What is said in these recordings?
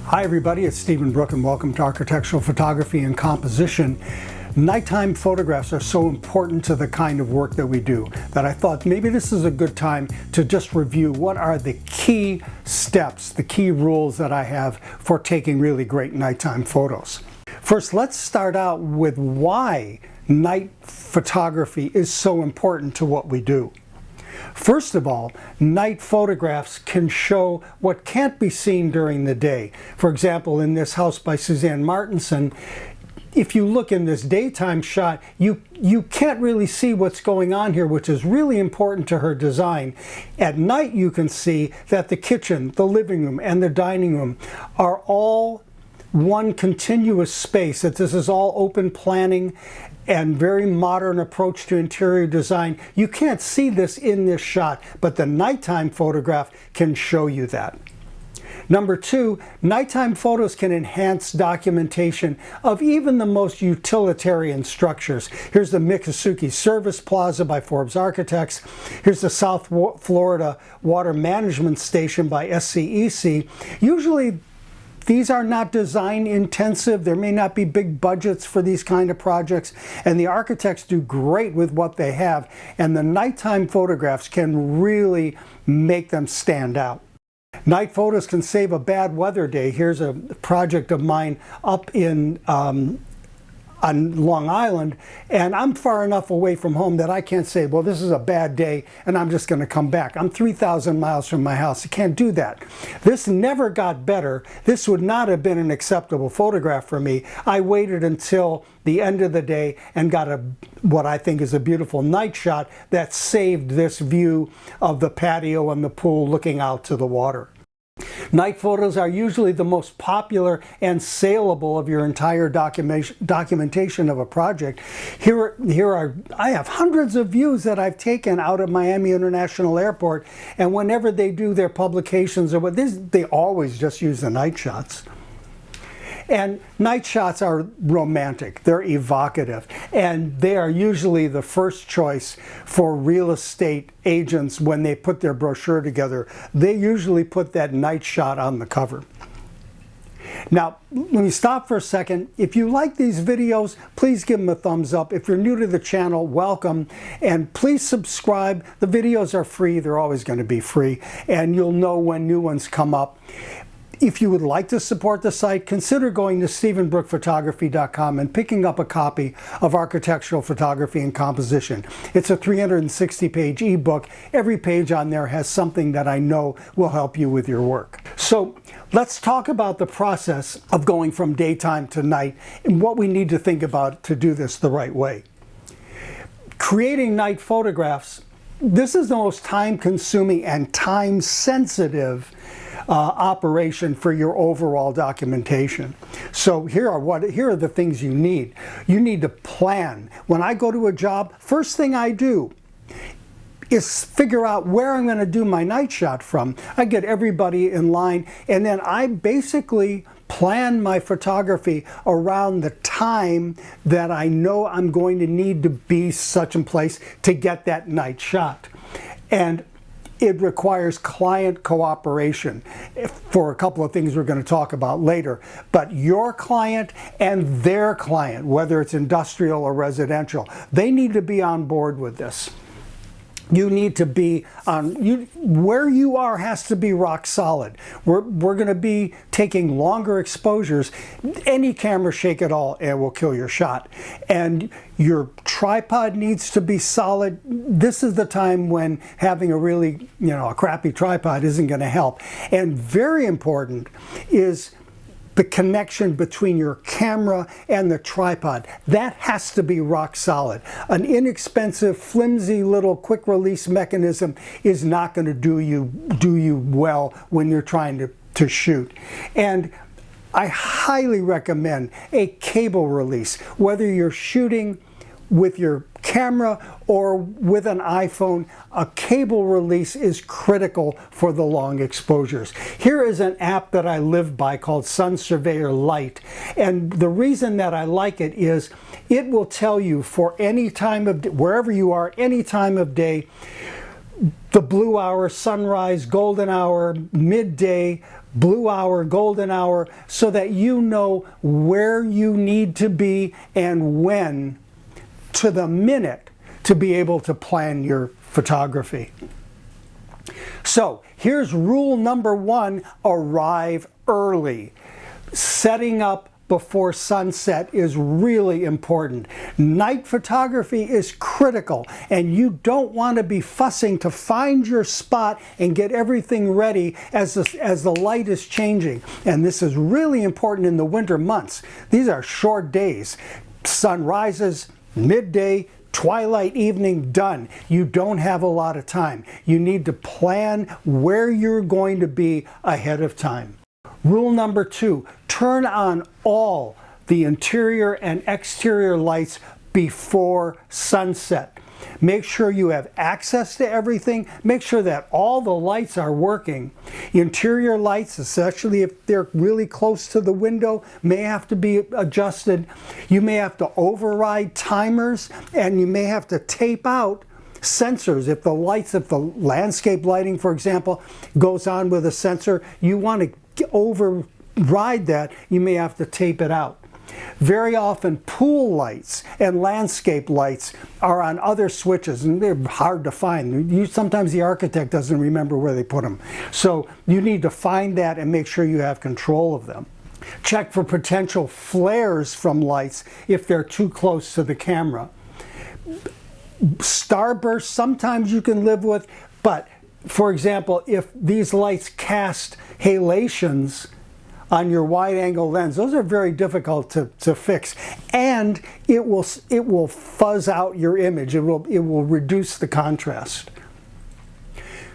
Hi everybody, it's Stephen Brooke and welcome to Architectural Photography and Composition. Nighttime photographs are so important to the kind of work that we do that I thought maybe this is a good time to just review what are the key steps, the key rules that I have for taking really great nighttime photos. First, let's start out with why night photography is so important to what we do. First of all, night photographs can show what can't be seen during the day. For example, in this house by Suzanne Martinson, if you look in this daytime shot, you can't really see what's going on here, which is really important to her design. At night, you can see that the kitchen, the living room, and the dining room are all one continuous space, that this is all open planning and very modern approach to interior design. You can't see this in this shot, but the nighttime photograph can show you that. Number two, nighttime photos can enhance documentation of even the most utilitarian structures. Here's the Miccosukee Service Plaza by Forbes Architects. Here's the South Florida Water Management Station by SCEC. Usually, these are not design intensive. There may not be big budgets for these kind of projects, and the architects do great with what they have, and the nighttime photographs can really make them stand out. Night photos can save a bad weather day. Here's a project of mine up in on Long Island, and I'm far enough away from home that I can't say, well, this is a bad day and I'm just going to come back. I'm 3,000 miles from my house. I can't do that. This never got better. This would not have been an acceptable photograph for me. I waited until the end of the day and got what I think is a beautiful night shot that saved this view of the patio and the pool looking out to the water. Night photos are usually the most popular and saleable of your entire documentation of a project. I have hundreds of views that I've taken out at Miami International Airport, and whenever they do their publications or they always just use the night shots. And night shots are romantic, they're evocative, and they are usually the first choice for real estate agents when they put their brochure together. They usually put that night shot on the cover. Now, let me stop for a second. If you like these videos, please give them a thumbs up. If you're new to the channel, welcome, and please subscribe. The videos are free, they're always going to be free, and you'll know when new ones come up. If you would like to support the site, consider going to StephenBrookePhotography.com and picking up a copy of Architectural Photography and Composition. It's a 360-page ebook. Every page on there has something that I know will help you with your work. So let's talk about the process of going from daytime to night and what we need to think about to do this the right way. Creating night photographs, this is the most time-consuming and time-sensitive operation for your overall documentation. So here are the things you need. You need to plan. When I go to a job, first thing I do is figure out where I'm going to do my night shot from. I get everybody in line, and then I basically plan my photography around the time that I know I'm going to need to be such a place to get that night shot. And it requires client cooperation for a couple of things we're going to talk about later. But your client and their client, whether it's industrial or residential, they need to be on board with this. You need to be on, where you are has to be rock solid. We're going to be taking longer exposures. Any camera shake at all and will kill your shot. And your tripod needs to be solid. This is the time when having a crappy tripod isn't going to help. And very important is the connection between your camera and the tripod. That has to be rock solid. An inexpensive, flimsy little quick release mechanism is not going to do you well when you're trying to shoot. And I highly recommend a cable release, whether you're shooting with your camera or with an iPhone. A cable release is critical for the long exposures. Here is an app that I live by called Sun Surveyor Lite, and the reason that I like it is it will tell you for any time of day, wherever you are, any time of day, the blue hour, sunrise, golden hour, midday, blue hour, golden hour, so that you know where you need to be and when, to the minute, to be able to plan your photography. So here's rule number 1, arrive early. Setting up before sunset is really important. Night photography is critical, and you don't want to be fussing to find your spot and get everything ready as the light is changing. And this is really important in the winter months. These are short days. Sun rises, midday, twilight, evening, done. You don't have a lot of time. You need to plan where you're going to be ahead of time. Rule number 2, turn on all the interior and exterior lights before sunset. Make sure you have access to everything. Make sure that all the lights are working. Interior lights, especially if they're really close to the window, may have to be adjusted. You may have to override timers, and you may have to tape out sensors. If the landscape lighting, for example, goes on with a sensor, you want to override that, you may have to tape it out. Very often pool lights and landscape lights are on other switches, and they're hard to find. Sometimes the architect doesn't remember where they put them. So you need to find that and make sure you have control of them. Check for potential flares from lights if they're too close to the camera. Starbursts sometimes you can live with, but for example, if these lights cast halogens on your wide-angle lens, those are very difficult to fix, and it will fuzz out your image. It will reduce the contrast.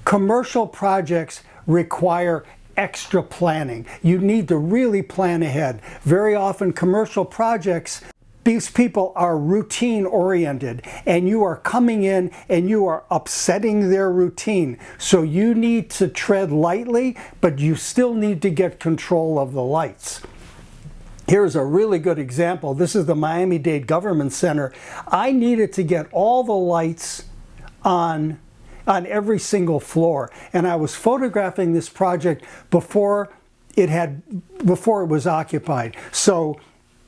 Commercial projects require extra planning. You need to really plan ahead. Very often commercial projects, these people are routine oriented, and you are coming in and you are upsetting their routine. So you need to tread lightly, but you still need to get control of the lights. Here's a really good example. This is the Miami-Dade Government Center. I needed to get all the lights on every single floor, and I was photographing this project before it was occupied. So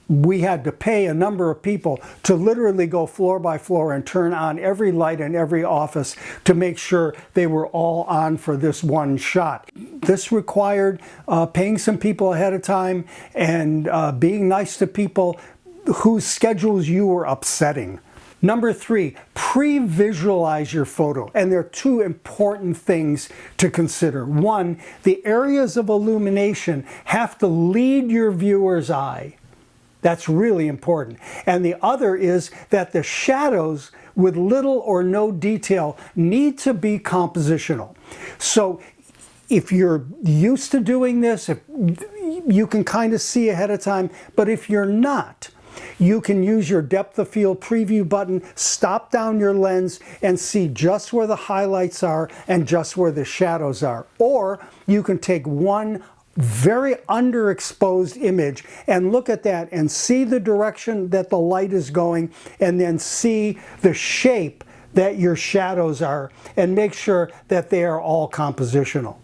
we had to pay a number of people to literally go floor by floor and turn on every light in every office to make sure they were all on for this one shot. This required paying some people ahead of time and being nice to people whose schedules you were upsetting. Number 3, pre-visualize your photo. And there are 2 important things to consider. 1, the areas of illumination have to lead your viewer's eye. That's really important. And the other is that the shadows with little or no detail need to be compositional. So if you're used to doing this, if you can kind of see ahead of time, but if you're not, you can use your depth of field preview button, stop down your lens, and see just where the highlights are and just where the shadows are. Or you can take one very underexposed image and look at that and see the direction that the light is going, and then see the shape that your shadows are, and make sure that they are all compositional.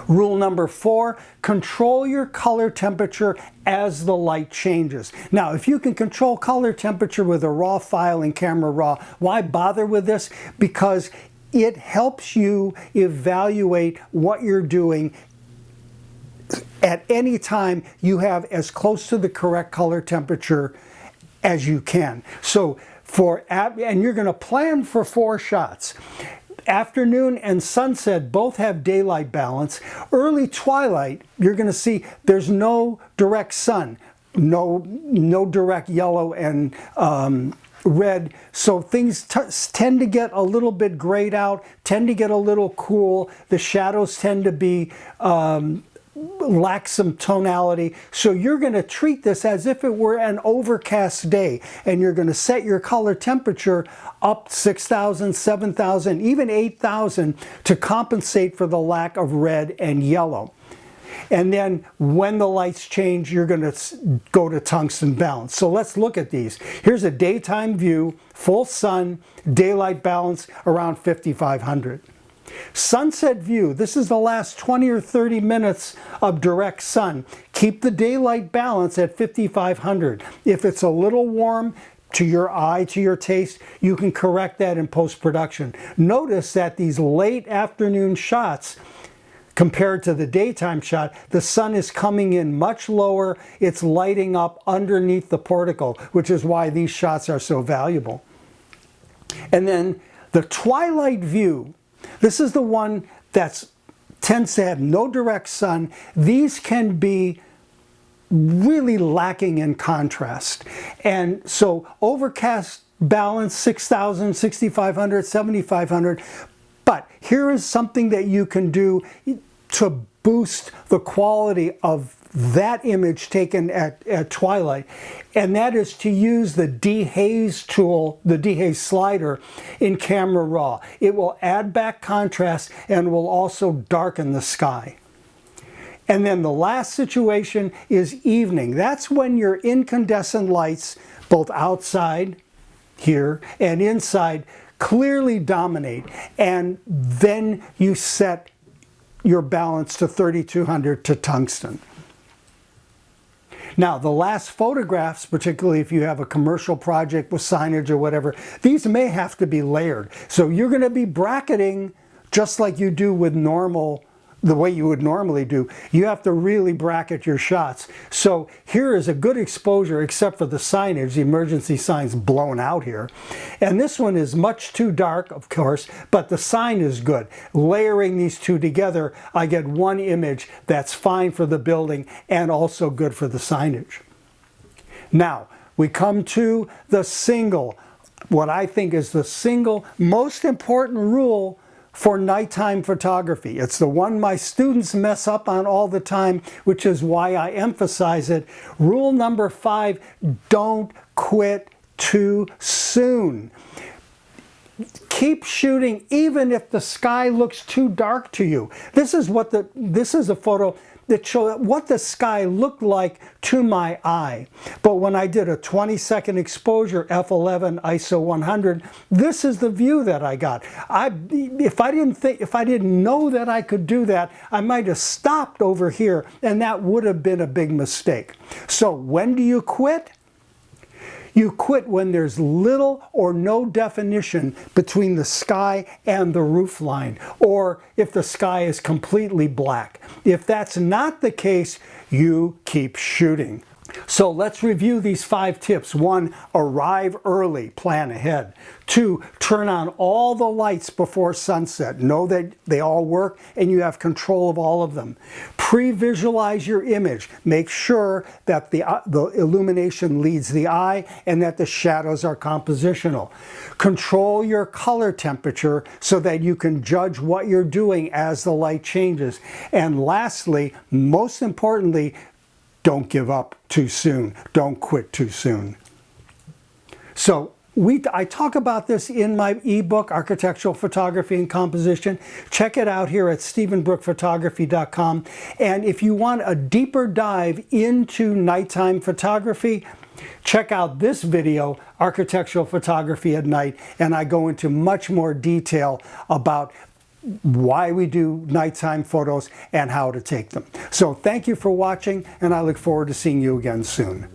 Rule number 4, control your color temperature as the light changes. Now, if you can control color temperature with a raw file in Camera Raw, why bother with this? Because it helps you evaluate what you're doing. At any time, you have as close to the correct color temperature as you can. So and you're going to plan for 4 shots. Afternoon and sunset both have daylight balance. Early twilight, you're going to see there's no direct sun, no direct yellow and red, so things tend to get a little bit grayed out, tend to get a little cool. The shadows tend to be lack some tonality. So you're going to treat this as if it were an overcast day, and you're going to set your color temperature up 6,000, 7,000, even 8,000 to compensate for the lack of red and yellow. And then when the lights change, you're going to go to tungsten balance. So let's look at these. Here's a daytime view, full sun, daylight balance around 5,500. Sunset view, this is the last 20 or 30 minutes of direct sun. Keep the daylight balance at 5500. If it's a little warm to your eye, to your taste, you can correct that in post-production. Notice that these late afternoon shots, compared to the daytime shot, the sun is coming in much lower. It's lighting up underneath the portico, which is why these shots are so valuable. And then the twilight view, this is the one that tends to have no direct sun. These can be really lacking in contrast. And so overcast balance, 6,000, 6,500, 7,500. But here is something that you can do to boost the quality of that image taken at twilight, and that is to use the dehaze tool, the dehaze slider in Camera Raw. It will add back contrast and will also darken the sky. And then the last situation is evening. That's when your incandescent lights, both outside here and inside, clearly dominate, and then you set your balance to 3200 to tungsten. Now, the last photographs, particularly if you have a commercial project with signage or whatever, these may have to be layered. So you're going to be bracketing just like you do with the way you would normally do. You have to really bracket your shots. So here is a good exposure, except for the signage. The emergency sign's blown out here. And this one is much too dark, of course, but the sign is good. Layering these two together, I get one image that's fine for the building and also good for the signage. Now, we come to the single, what I think is the single most important rule for nighttime photography. It's the one my students mess up on all the time, which is why I emphasize it. Rule number 5, don't quit too soon. Keep shooting even if the sky looks too dark to you. This is a photo that shows what the sky looked like to my eye. But when I did a 20-second exposure, f11, ISO 100, this is the view that I got. If I didn't know that I could do that, I might have stopped over here, and that would have been a big mistake. So when do you quit? You quit when there's little or no definition between the sky and the roof line, or if the sky is completely black. If that's not the case, you keep shooting. So let's review these 5 tips. 1, arrive early, plan ahead. 2, turn on all the lights before sunset. Know that they all work and you have control of all of them. Pre-visualize your image. Make sure that the illumination leads the eye and that the shadows are compositional. Control your color temperature so that you can judge what you're doing as the light changes. And lastly, most importantly, don't give up too soon. Don't quit too soon. So I talk about this in my ebook, Architectural Photography and Composition. Check it out here at StephenBrookePhotography.com. And if you want a deeper dive into nighttime photography, check out this video, Architectural Photography at Night, and I go into much more detail about why we do nighttime photos and how to take them. So thank you for watching, and I look forward to seeing you again soon.